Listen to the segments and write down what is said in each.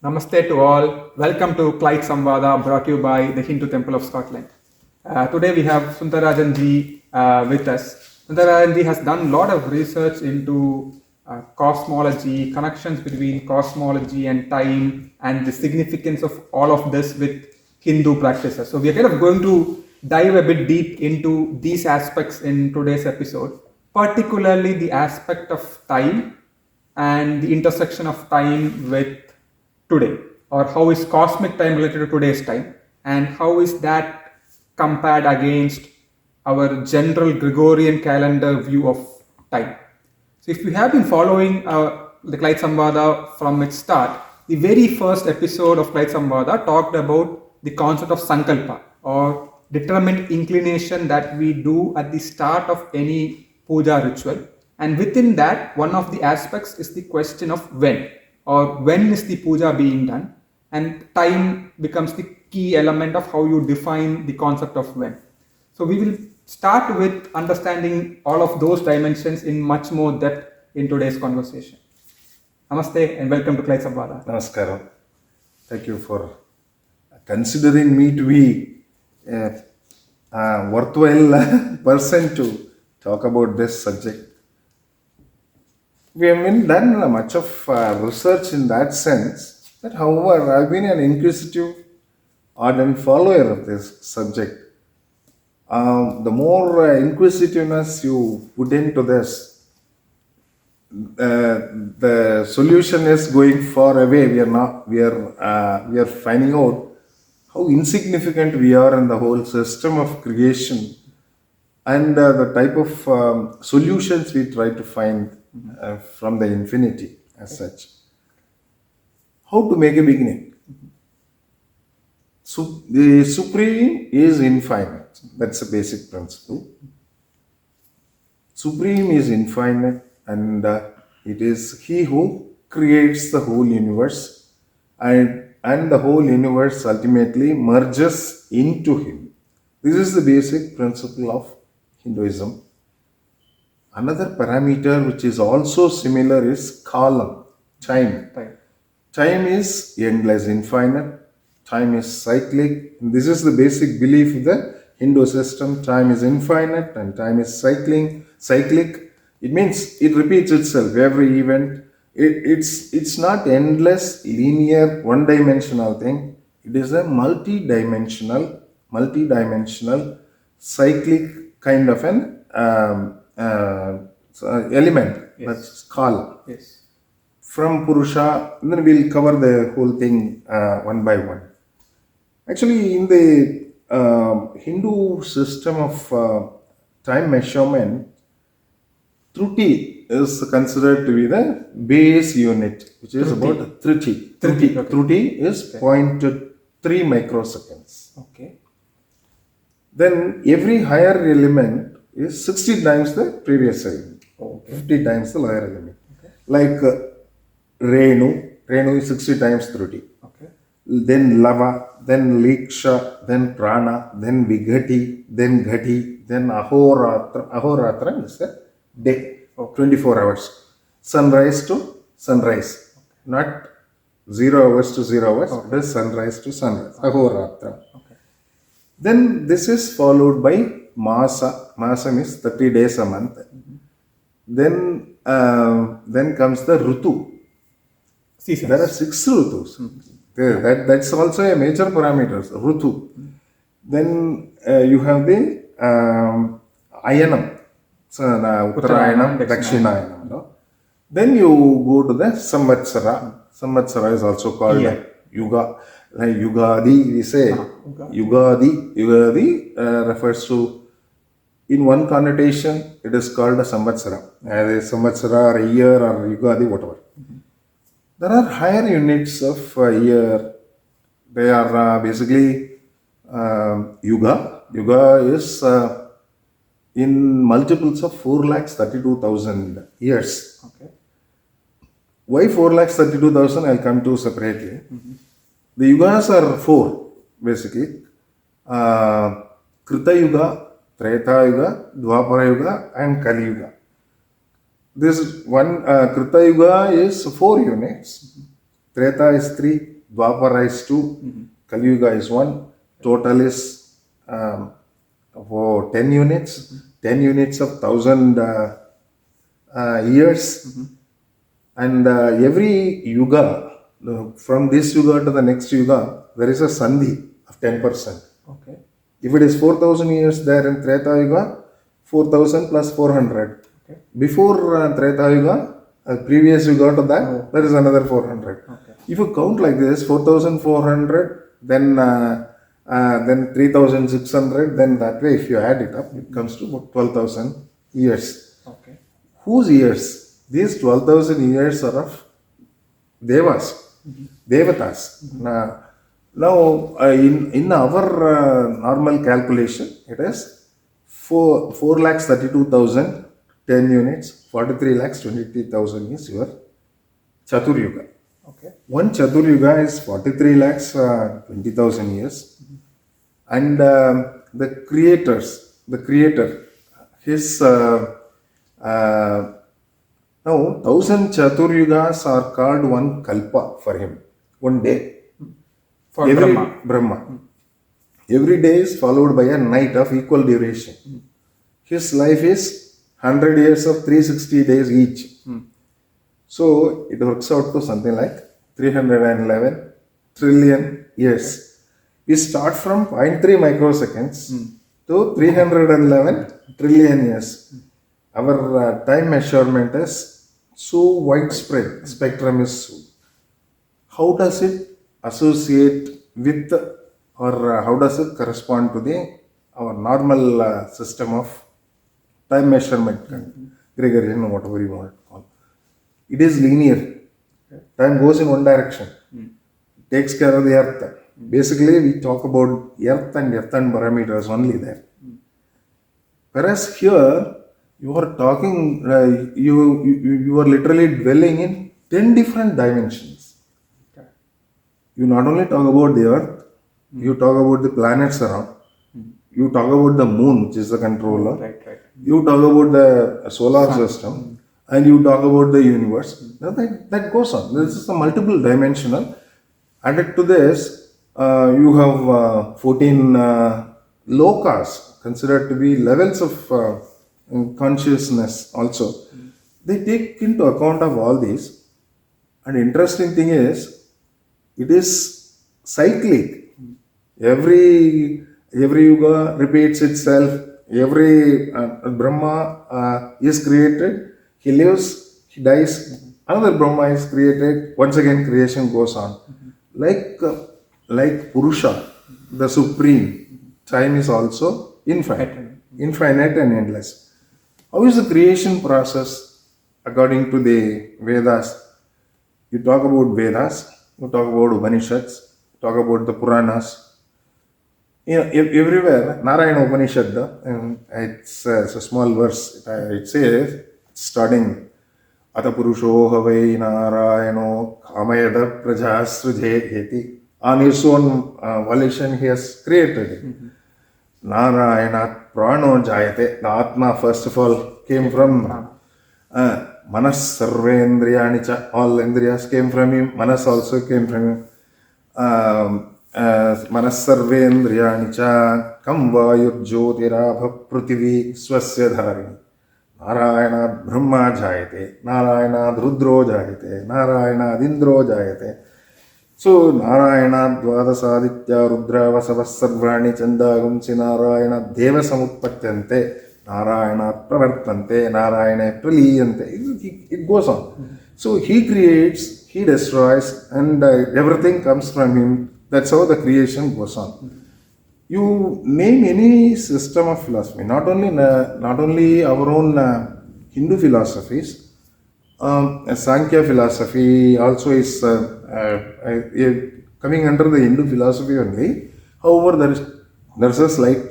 Namaste to all. Welcome to Clyde Samvada, brought to you by the Hindu Temple of Scotland. Today we have Sundararajan ji with us. Sundararajan ji has done a lot of research into cosmology, connections between cosmology and time, and the significance of all of this with Hindu practices. So we are kind of going to dive a bit deep into these aspects in today's episode, particularly the aspect of time and the intersection of time with today, or how is cosmic time related to today's time, and how is that compared against our general Gregorian calendar view of time. So if you have been following the Clyde Samvada from its start, the very first episode of Clyde Samvada talked about the concept of sankalpa, or determined inclination that we do at the start of any puja ritual. And within that, one of the aspects is the question of when, or when is the puja being done, and time becomes the key element of how you define the concept of when. So we will start with understanding all of those dimensions in much more depth in today's conversation. Namaste and welcome to Clyde Samvada. Namaskaram. Thank you for considering me to be a worthwhile person to talk about this subject. We haven't done much of research in that sense, but however, I've been an inquisitive, ardent follower of this subject. The more inquisitiveness you put into this, the solution is going far away. We are finding out how insignificant we are in the whole system of creation, and the type of solutions we try to find from the infinity as such. How to make a beginning? So the Supreme is infinite. That's a basic principle. Supreme is infinite, and it is He who creates the whole universe, and the whole universe ultimately merges into Him. This is the basic principle of Hinduism. Another parameter which is also similar is kalam, time. Time is endless, infinite. Time is cyclic. This is the basic belief of the Hindu system. Time is infinite and time is cyclic. It means it repeats itself every event. It's not endless, linear, one-dimensional thing. It is a multi-dimensional, cyclic kind of an element. Yes. That's kala. Yes. From Purusha, and then we'll cover the whole thing one by one. Actually, in the Hindu system of time measurement, Truti is considered to be the base unit, which is about 30. Truti is 0.3 microseconds. Okay. Then every higher element is 60 times the previous element, 50 times the lower element. Like Renu is 60 times 30. Then Lava, then Liksha, then Prana, then Vigati, then Ghati, then Ahoratra. Ahoratra is the day, 24 hours. Sunrise to sunrise. Not 0 hours to 0 hours, but is sunrise to sunrise. Ahoratra. Then this is followed by Masa. Masa means 30 days a month. Then comes the Rutu. Seasons. There are 6 Rutus. That's also a major parameter, Rutu. Then you have the Ayanam. So, Uttarayanam, Dakshinayana. No? Then you go to the Samvatsara. Samvatsara is also called yuga. Like Yugadi, we say. Yugadi refers to, in one connotation, it is called a Samvatsara. A Samvatsara or a year or Yugadi, whatever. There are higher units of year. They are basically yuga. Yuga is in multiples of 4,32,000 years. Okay. Why 4,32,000? I'll come to separately. The yugas are 4 basically. Krita Yuga, Treta Yuga, Dwapara Yuga, and Kali Yuga. This one Krita Yuga is 4 units. Treta is 3, Dwapara is 2, Kali Yuga is 1. Total is for 10 units, 10 units of 1000 years. And every yuga, from this yuga to the next yuga, there is a sandhi of 10%. Okay. If it is 4000 years there in Treta Yuga, 4000 plus 400. Okay. Before Treta Yuga, previous yuga to that, there is another 400. Okay. If you count like this, 4400, then 3600, then that way, if you add it up, it comes to about 12,000 years. Okay. Whose years? These 12,000 years are of Devas, Devatas. Now, in our normal calculation, it is 4,32,000 10 units, 43 lakhs 23,000 is your Chatur Yuga. Okay. One Chatur Yuga is 43 lakhs 20,000 years. And the creator, his now 1000 Chatur Yugas are called one Kalpa for him, one day. For Brahma. Every day is followed by a night of equal duration. His life is 100 years of 360 days each. So it works out to something like 311 trillion years. We start from 0.3 microseconds to 311 trillion years. Our time measurement is so widespread, spectrum is so. How does it associate with, or how does it correspond to our normal system of time measurement, Gregorian, whatever you want to call? It is linear. Time goes in one direction. It takes care of the earth. Basically, we talk about earth and parameters only there. Whereas here, you are talking, you are literally dwelling in 10 different dimensions. Okay. You not only talk about the earth, you talk about the planets around, you talk about the moon, which is the controller, Right. you talk about the solar system, and you talk about the universe. Now that goes on. This is a multiple dimensional. Added to this, you have 14 lokas, considered to be levels of consciousness also. They take into account of all these. And interesting thing is, it is cyclic. Every yuga repeats itself. Every Brahma is created. He lives, he dies. Another Brahma is created. Once again, creation goes on. Like Purusha, the supreme, time is also infinite and endless. How is the creation process according to the Vedas? You talk about Vedas, you talk about Upanishads, you talk about the Puranas. Everywhere, Narayana Upanishad, it's a small verse. It says, starting, Ata Purusho Havai Narayano Kamayada Prajasrujeti. On his own volition, he has created it. Narayana Prano Jayate. The Atma, first of all, came from Manas Sarvendriyanicha. All Indriyas came from him. Manas also came from him. Manas Sarvendriyanicha Kamvayur Jyotirabha Prutivi Swasya Dharini. Narayana Brahma Jayate. Narayana Rudro Jayate. Narayana Indro Jayate. So, Narayana Dvadasaditya Rudra Vasavas Sarvani Chandagumsi Narayana Deva Samutpatyante Narayana Pravartante Narayana Praliyante. It goes on. So, he creates, he destroys, and everything comes from him. That's how the creation goes on. You name any system of philosophy, not only our own Hindu philosophies. Sankhya philosophy also is coming under the Hindu philosophy only. However, there is a slight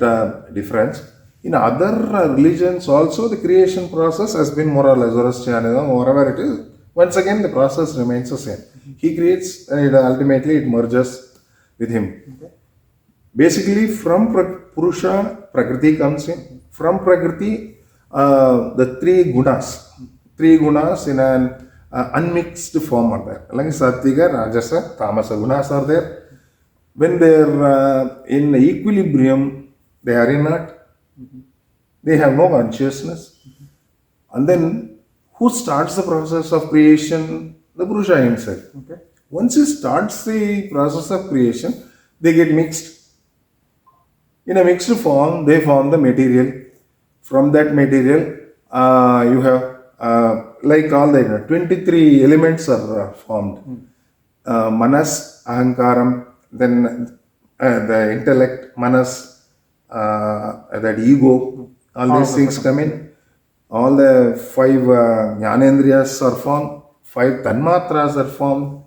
difference. In other religions also, the creation process has been more or less Zoroastrianism, whatever it is. Once again, the process remains the same. He creates, and ultimately it merges with him. Okay. Basically, from Purusha, Prakriti comes in. From Prakriti, the three gunas in an unmixed form are there. Like Sattviga, Rajasa, Tamasa gunas are there. When they are in equilibrium, they are inert. They have no consciousness. And then, who starts the process of creation? The Purusha himself. Okay. Once he starts the process of creation, they get mixed. In a mixed form, they form the material. From that material, you have like all the 23 elements are formed. Manas, Ahankaram, then the intellect, Manas, that ego, all these things come in. All the 5 Jnanendriyas are formed, 5 Tanmatras are formed,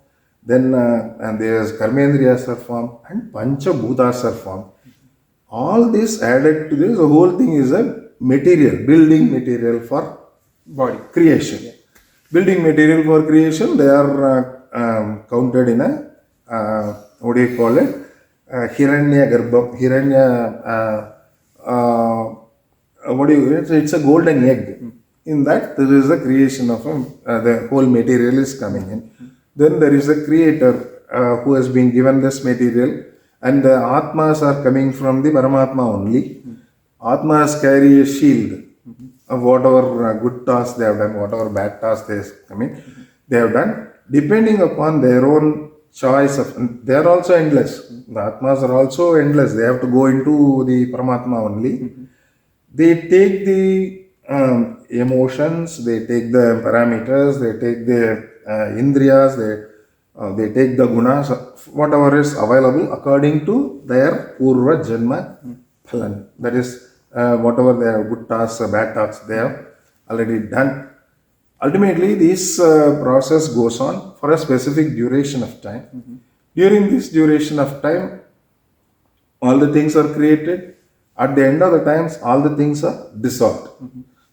then and there's Karmendriyas are formed, and Pancha Bhutas are formed. All this added to this, the whole thing is a material, building material for Body. creation. Building material for creation, they are counted in a, what do you call it? Hiranya Garbha, Hiranya, what do you, it's a golden egg. In that, there is a creation of the whole material is coming in. Then there is a creator who has been given this material, and the Atmas are coming from the Paramatma only. Atmas carry a shield of whatever good tasks they have done, whatever bad tasks they have done, depending upon their own choice of, they are also endless. The Atmas are also endless. They have to go into the Paramatma only. They take the emotions, they take the parameters, they take the indriyas, they take the gunas, whatever is available according to their purva janma phalan. That is whatever their good tasks or bad tasks they have already done. Ultimately, this process goes on for a specific duration of time. During this duration of time, all the things are created. At the end of the times, all the things are dissolved.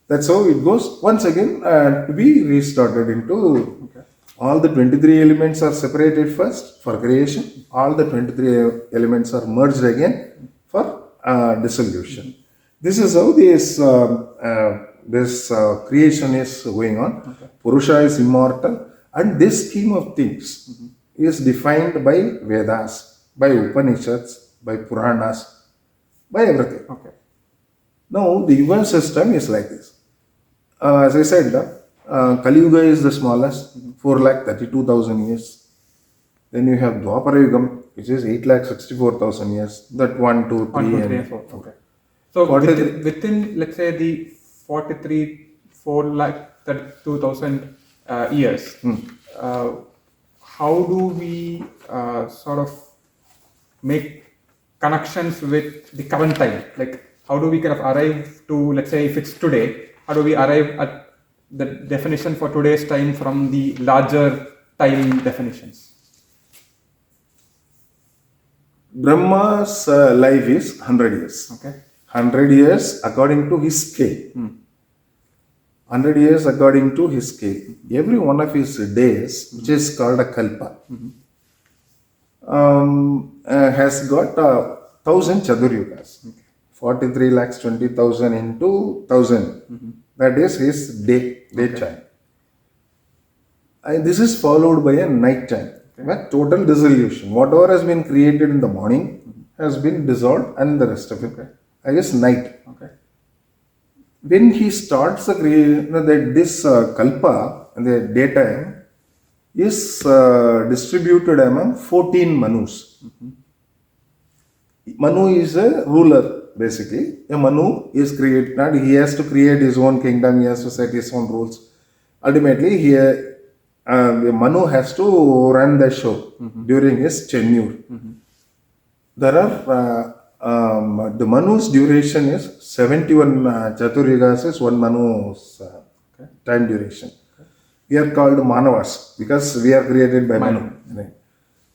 That's how it goes. Once again, to be restarted into all the 23 elements are separated first for creation. All the 23 elements are merged again for dissolution. This is how this creation is going on. Purusha is immortal, and this scheme of things is defined by Vedas, by Upanishads, by Puranas, by everything. Okay. Now, the yuga system is like this. As I said, Kali Yuga is the smallest, 4,32,000 years. Then you have Dwapara Yugam, which is 8,64,000 years. That 1, 2, 3, 1, 2, 3, and 4. Okay. So within, let's say, the 4,32,000 years, how do we sort of make connections with the current time? Like, how do we kind of arrive to, let's say, if it's today, how do we arrive at the definition for today's time from the larger time definitions? Brahma's life is 100 years. Okay. 100 years according to his scale. 100 years according to his scale. Every one of his days, which is called a kalpa, has got 1,000 chaduryugas. 43,20,000 into 1,000. That is his daytime. And this is followed by a night time. But total dissolution. Whatever has been created in the morning has been dissolved, and the rest of it is night. Okay. When he starts the creation, this kalpa, the daytime, is distributed among 14 manus. Manu is a ruler, basically. A Manu is created, he has to create his own kingdom, he has to set his own rules. Ultimately, Manu has to run the show during his tenure. There are, the Manu's duration is 71 Chaturyugas is one Manu's time duration. We are called Manavas because we are created by Manu.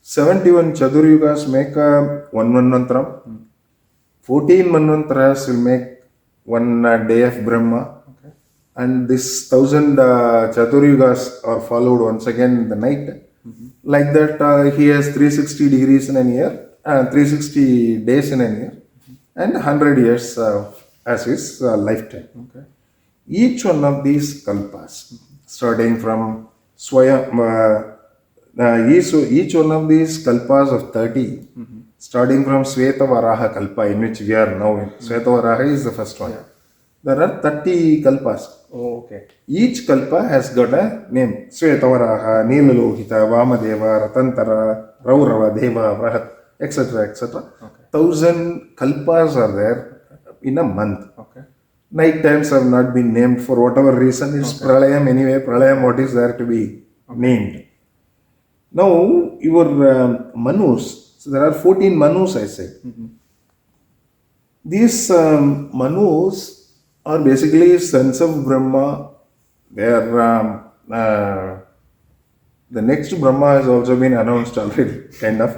71 Chaduryugas make one Manvantram. 14 Manvantras will make one day of Brahma. And this 1,000 Chaturyugas are followed once again in the night. Like that, he has 360 degrees in a year, 360 days in a year, and 100 years as his lifetime. Each one of these kalpas, starting from Swayam, each one of these kalpas of 30, starting from Svetavaraha kalpa, in which we are now in. Svetavaraha is the first one. There are 30 kalpas. Oh, okay. Each kalpa has got a name. Svetavaraha, Nilalohita, Vamadeva, Ratantara, Raurava, Deva, Vrahat, etc. etc. 1,000 kalpas are there in a month. Okay. Night times have not been named for whatever reason. It's Pralayam anyway. Pralayam, what is there to be named? Now, your Manus, so there are 14 Manus, I say. These Manus are basically sons of Brahma. They are, the next Brahma has also been announced already, kind of.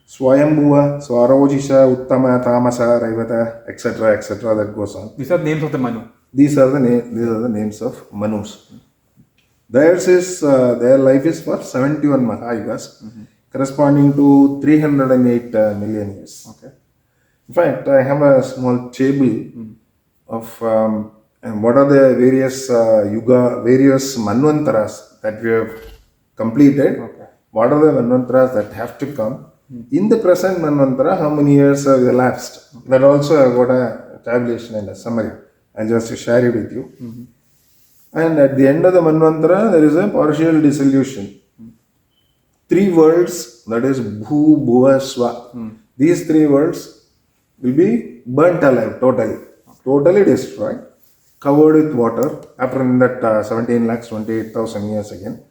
Swayambhuva, Swarojisha, Uttama, Tamasa, Raivata, etc., etc. That goes on. These are names of the Manu. These are the names of Manus. Theirs is their life is for 71 Mahayugas, corresponding to 308 million years. Okay. In fact, I have a small table of and what are the various various manvantaras that we have completed. Okay. What are the manvantaras that have to come? In the present manvantara, how many years have elapsed? That also I got a tabulation and a summary. I'll just share it with you. And at the end of the manvantara, there is a partial dissolution. 3 worlds, that is Bhu, Bhuva, Swa. These 3 worlds will be burnt alive totally destroyed, covered with water after that 17 lakhs 28,000 years again.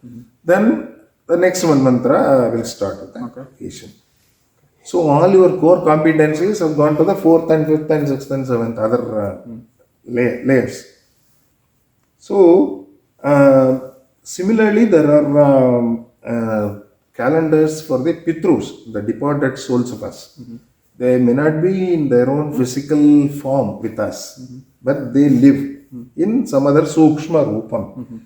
Then the next manvantara will start with the creation. So all your core competencies have gone to the 4th and 5th and 6th and 7th other layers. So similarly, there are calendars for the Pitrus, the departed souls of us. They may not be in their own physical form with us, but they live in some other Sukshma Rupam.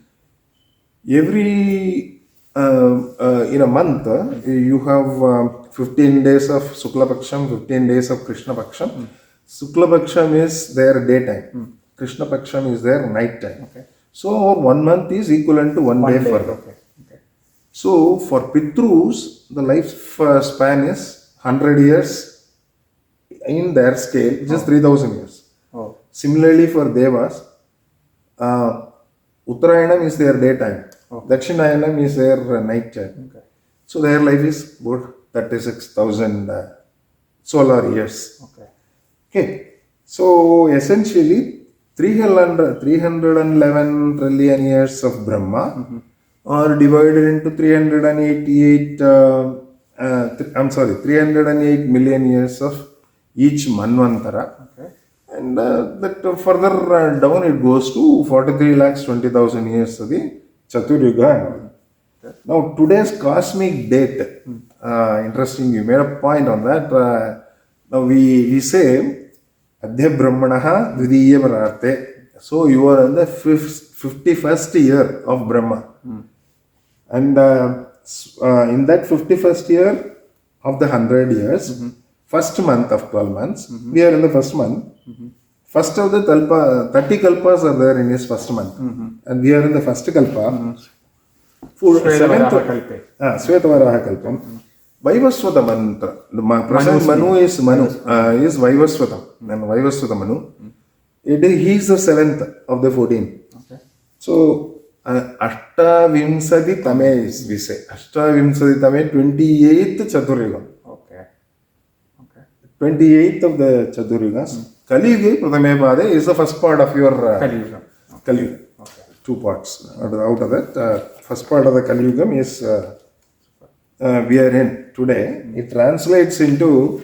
Every in a month, you have 15 days of Sukla Paksham, 15 days of Krishna Paksham. Sukla Paksham is their daytime. Krishna Paksham is their night time. Okay. So 1 month is equivalent to 1 day for them. Okay. So for Pitrus, the life span is 100 years in their scale, which is 3,000 years. Oh. Similarly for Devas, Uttarayanam is their daytime. Dakshinayanam is their night time. Okay. So their life is about 36,000 solar years. Okay. So essentially 311 trillion years of Brahma are divided into 308 million years of each Manvantara. Okay. And that further down it goes to 43 lakhs 20,000 years of the Chaturyuga. Now today's cosmic date, interesting, you made a point on that. Now we say Adhya Brahmanaha Dvidiya Pararte. So you are in the 51st year of Brahma. And in that 51st year of the 100 years, first month of 12 months, we are in the first month. First of the 30 kalpas are there in his first month. And we are in the first kalpa. For Svetavaraha Kalpam. Vaivaswata mantra. The present Manu is Vaivaswatam. And Vaivaswata Manu. He is the 7th of the 14. Okay. So, Ashtavimsadi Tame is, we say. Ashtavimsadi Tame, 28th Chaturyuga. Okay. 28th of the Chaturyugas. Kali Yuga, Pradame Pade, is the first part of your Kali Yuga. Kali Yuga. 2 parts. Out of that, first part of the Kali Yuga is we are in today. It translates into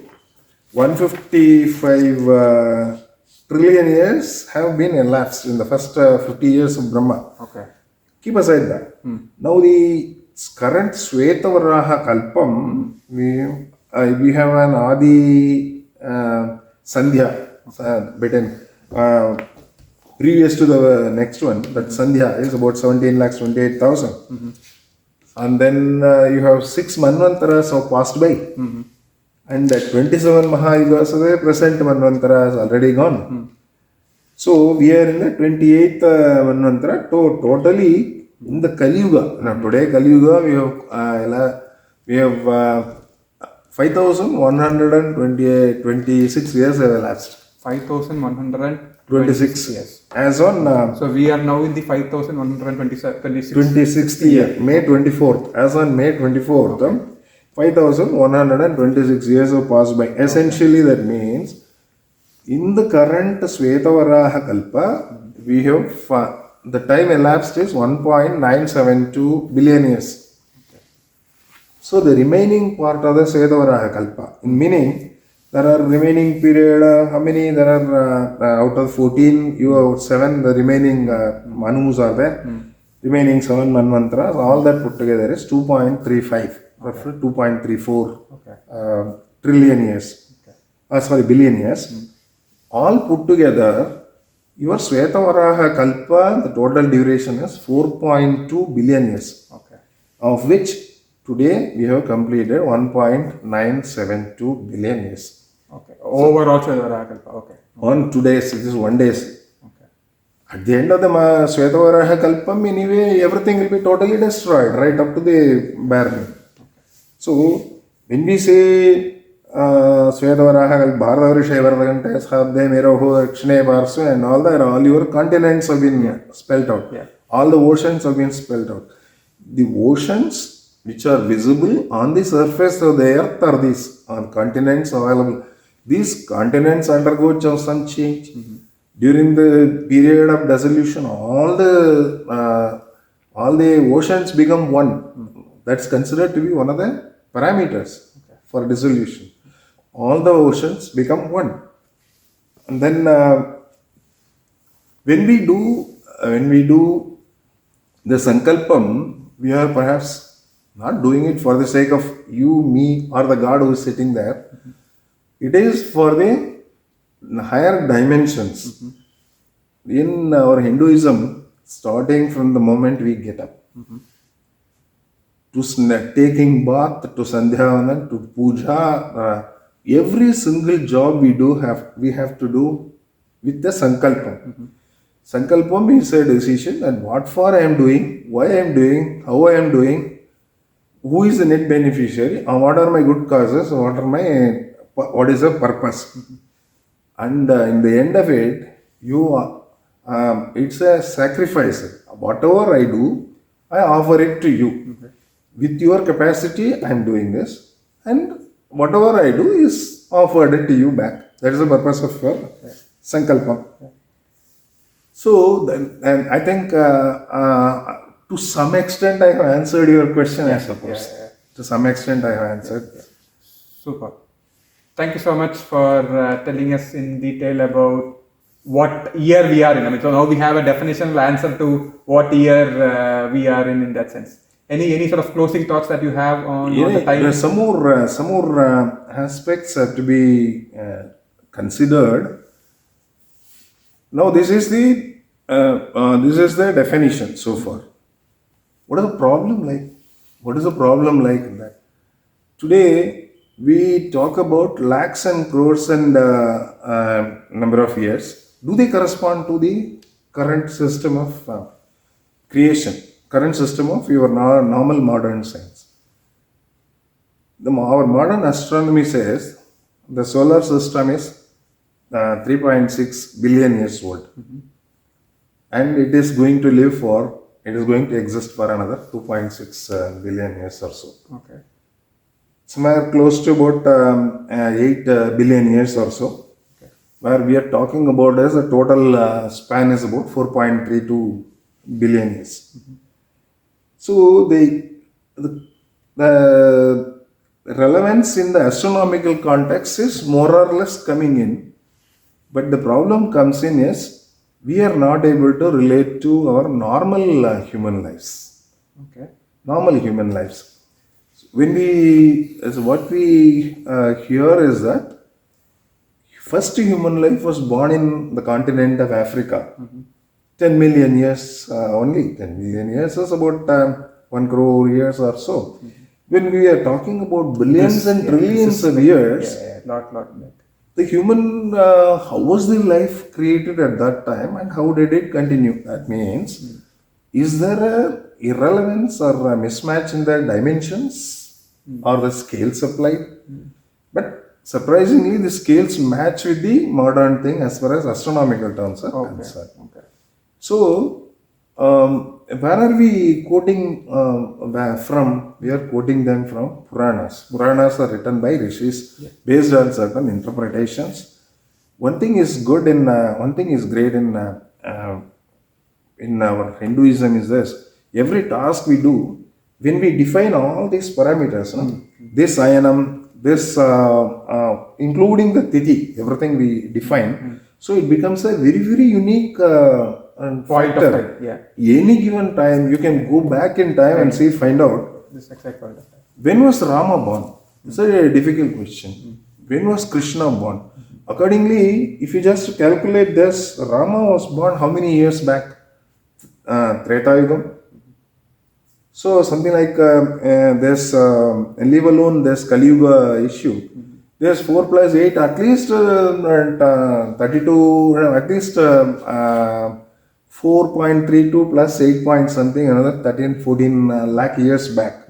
155 trillion years have been elapsed in the first 50 years of Brahma. Okay. Keep aside that. Now the current Svetavaraha Kalpam, we have an Adi Sandhya bitten. Previous to the next one, that Sandhya is about 17 lakhs 28,000. And then you have 6 Manvantaras have passed by. And that 27 Mahayugas, the present Manvantara has already gone. So we are in the 28th Manvantara. Totally In the Kali Yuga, now today Kali Yuga we have 5,126 years have elapsed. 5,126 years. As on So we are now in the 5,126 26th year, May 24th. As on May 24th, 5,126 years have passed by. Essentially, that means in the current Svetavaraha Kalpa, we have the time elapsed is 1.972 billion years. So the remaining part of the Svetavaraha Kalpa, meaning there are remaining period, how many there are out of 14, you have 7, the remaining Manus are there, remaining 7 Manvantras, all that put together is 2.35, roughly 2.34 trillion years, billion years. All put together, your Svetavaraha Kalpa, the total duration is 4.2 billion years, of which today we have completed 1.972 billion years. Overall Svetavaraha Kalpa. On today's, it is 1 day. Okay. At the end of the Svetavaraha Kalpam, anyway, everything will be totally destroyed, right up to the barren. So, when we say Svetavaraha Bharadavarisha Vardagante, Sabde, Meroho, Akshne, Barsu, and all that, all your continents have been spelled out. Yeah. All the oceans have been spelled out. The oceans which are visible on the surface of the earth are these continents available. These continents undergo some change. During the period of dissolution, all the oceans become one. That's considered to be one of the parameters for dissolution. All the oceans become one. And then when we do the sankalpam, we are perhaps not doing it for the sake of you, me, or the God who is sitting there. It is for the higher dimensions. In our Hinduism, starting from the moment we get up, to taking bath, to sandhyavana, to puja, every single job we have to do with the sankalpam. Sankalpam is a decision that what for I am doing, why I am doing, how I am doing, who is the net beneficiary, what are my good causes, what is the purpose. And in the end of it, it's a sacrifice. Whatever I do, I offer it to you. With your capacity, I am doing this. And whatever I do is offered it to you back. That is the purpose of your sankalpam. So, and I think to some extent I have answered your question, I suppose. To some extent I have answered. Super. Thank you so much for telling us in detail about what year we are in. I mean, so now we have a definitional answer to what year we are in that sense. Any sort of closing thoughts that you have on the time? Some more aspects have to be considered. Now, this is the definition so far. What is the problem like? What is the problem like in that? Today, we talk about lakhs and crores and number of years. Do they correspond to the current system of creation? Current system of your normal modern science? Our modern astronomy says the solar system is 3.6 billion years old. And it is going to exist for another 2.6 billion years or so. Okay. Somewhere close to about 8 billion years or so, where we are talking about as a total span is about 4.32 billion years. So the relevance in the astronomical context is more or less coming in, but the problem comes in is we are not able to relate to our normal human lives. Okay. Normal human lives. What we hear is that first human life was born in the continent of Africa. 10 million years only. 10 million years is about 1 crore years or so. When we are talking about billions and trillions of years, the human, how was the life created at that time and how did it continue? That means, is there irrelevance or a mismatch in the dimensions or the scales applied. But surprisingly, the scales match with the modern thing as far as astronomical terms are concerned. Okay. So, where are we quoting from? We are quoting them from Puranas. Puranas are written by rishis based on certain interpretations. One thing is good in, one thing is great in our Hinduism is this: every task we do, when we define all these parameters, no? This ayanam, this including the tithi, everything we define, so it becomes a very, very unique Point of factor. time, yeah. Any given time, you can go back in time and see, find out This exact point of time. when was Rama born. It's a difficult question. When was Krishna born? Accordingly, if you just calculate this, Rama was born how many years back? Treta Yuga. So something like this, leave alone this Kali Yuga issue. There's 4 plus 8, at least 32, at least 4.32 plus 8 point something, another 13, 14 lakh years back.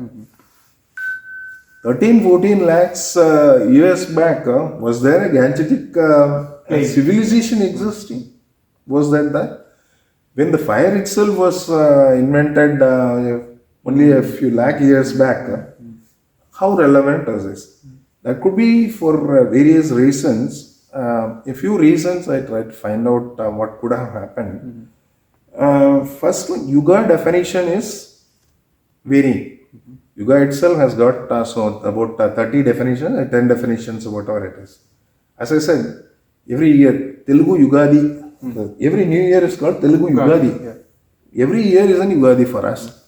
13, 14 lakhs years back, was there a Gangetic civilization existing? Was that? When the fire itself was invented only a few lakh years back, how relevant is this? That could be for various reasons. A few reasons I tried to find out what could have happened. First, yuga definition is varying. Yuga itself has got about 30 definitions, 10 definitions, whatever it is. As I said, every year, Telugu Yugadi, every new year is called Telugu Yugadi. Every year is an Yugadi for us.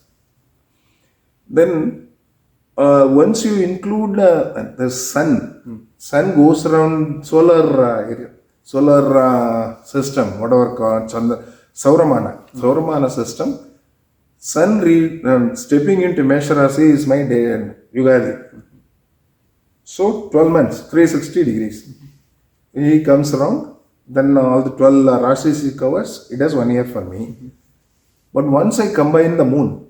Then, once you include the sun goes around solar system, whatever called Sauramana system. Sun stepping into Mesha Rasi is my day and Yugadi. So 12 months, 360 degrees. He comes around, then all the 12 Rasis he covers, it has 1 year for me. But once I combine the moon,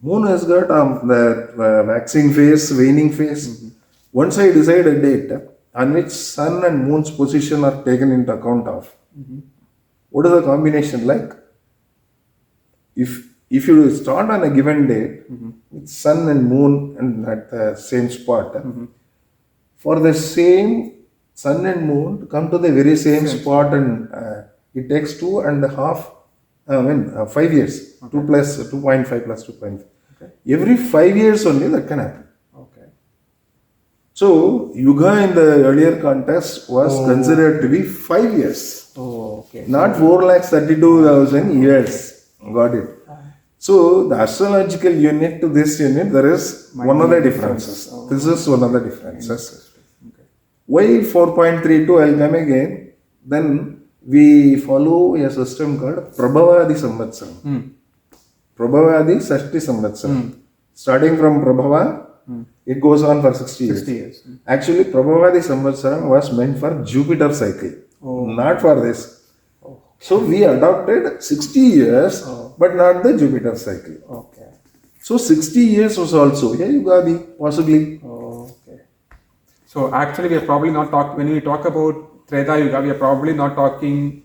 moon has got the waxing phase, waning phase. Once I decide a date on which sun and moon's position are taken into account of, what is the combination like? If you start on a given date with sun and moon and at the same spot, for the same sun and moon to come to the very same spot, and it takes 5 years. 2 plus 2.5 plus 2.5. Okay. Every 5 years only that can happen. Okay. So yuga in the earlier context was considered to be 5 years. Okay. Not 4,32,000 years. Got it. So the astrological unit to this unit, there is one of the differences. This is one of the differences. Okay. Why 4.32? I'll come again. Then we follow a system called Prabhavadi Samvatsaram. Prabhavadi Sashti Samvatsaram. Starting from Prabhava, it goes on for 60 years. 60 years. Actually, Prabhavadi Samvatsaram was meant for Jupiter cycle, not for this. So we adopted 60 years, but not the Jupiter cycle. Okay. So 60 years was also Yugadi, possibly. Okay. So actually, we are probably not talking, when we talk about Treta Yuga, we are probably not talking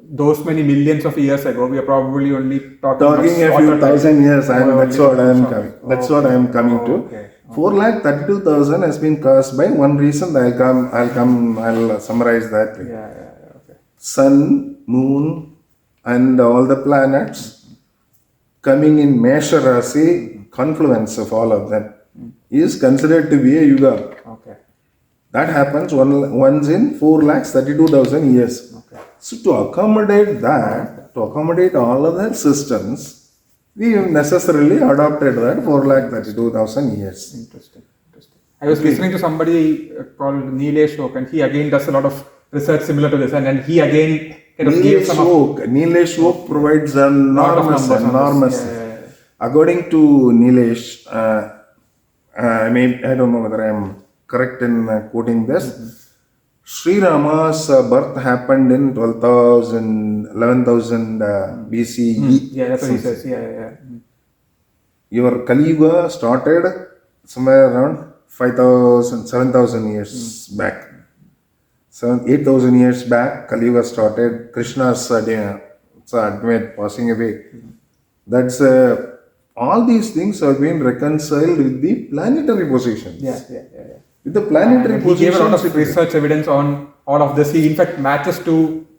those many millions of years ago. We are probably only talking a few thousand years. That's what I am coming. That's what I am coming to. Okay. 4,32,000 has been caused by one reason. I'll summarize that. Okay. Sun, moon, and all the planets coming in Mesha Rasi, confluence of all of them, is considered to be a yuga. Okay. That happens once in 4,32,000 years. Okay. So to accommodate that, to accommodate all other systems, we have necessarily adopted that 4,32,000 years. Interesting. I was listening to somebody called Nilesh Oak, and he again does a lot of research similar to this, and he again kind of gave some Nilesh Oak provides enormous. Yeah. According to Nilesh, I don't know whether I am correct in quoting this. Sri Rama's birth happened in 11,000 BCE. Yeah, that's what he says. Yeah. your Kali Yuga started somewhere around 5,000, 7,000 years back. 8,000 years back, Kali Yuga started. Krishna's advent, passing away. That's all these things have been reconciled with the planetary positions. Yeah. With the planetary And he positions, gave a lot of research evidence on all of this. He in fact matches to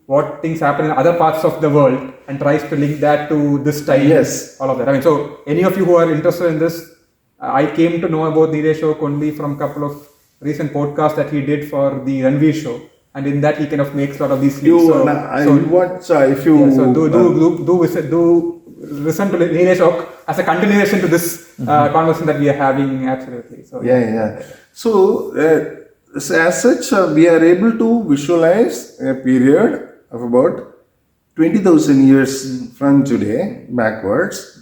what things happen in other parts of the world and tries to link that to this time. Yes. All of that. I mean, so any of you who are interested in this, I came to know about Nilesh Oak only from a couple of recent podcasts that he did for the Ranveer show, and in that he kind of makes a lot of these links. I will watch if you. So do listen to Nilesh Oak as a continuation to this conversation that we are having. Absolutely. So So as such, we are able to visualize a period of about 20,000 years from today backwards.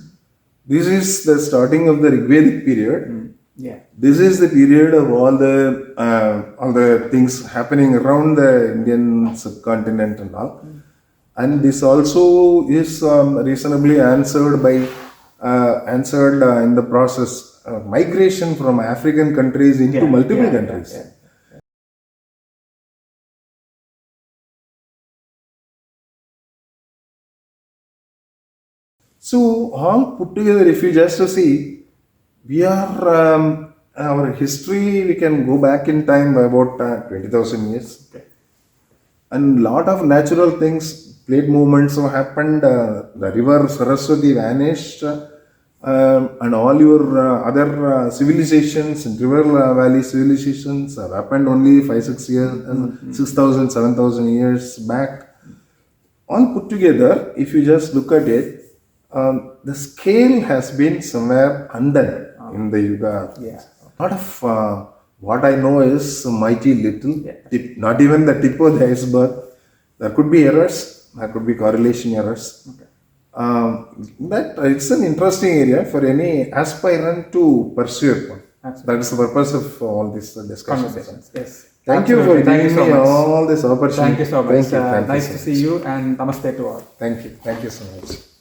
This is the starting of the Vedic period. This is the period of all the things happening around the Indian subcontinent and all. And this also is reasonably answered in the process of migration from African countries into multiple countries. So all put together, if you just see, we are our history. We can go back in time by about 20,000 years, and lot of natural things, plate movements have happened. The river Saraswati vanished, and all your other civilizations, river valley civilizations, have happened only 5-6 years, 6,000, 7,000 years back. All put together, if you just look at it, the scale has been somewhere undone in the Yuga. Lot of what I know is mighty little, not even the tip of the iceberg. There could be errors, there could be correlation errors. That it's an interesting area for any aspirant to pursue. That is the purpose of all these discussions. Yes. Thank you for giving me all this opportunity. Thank you so much. Thank you Nice so to much. see you, and namaste to all. Thank you so much.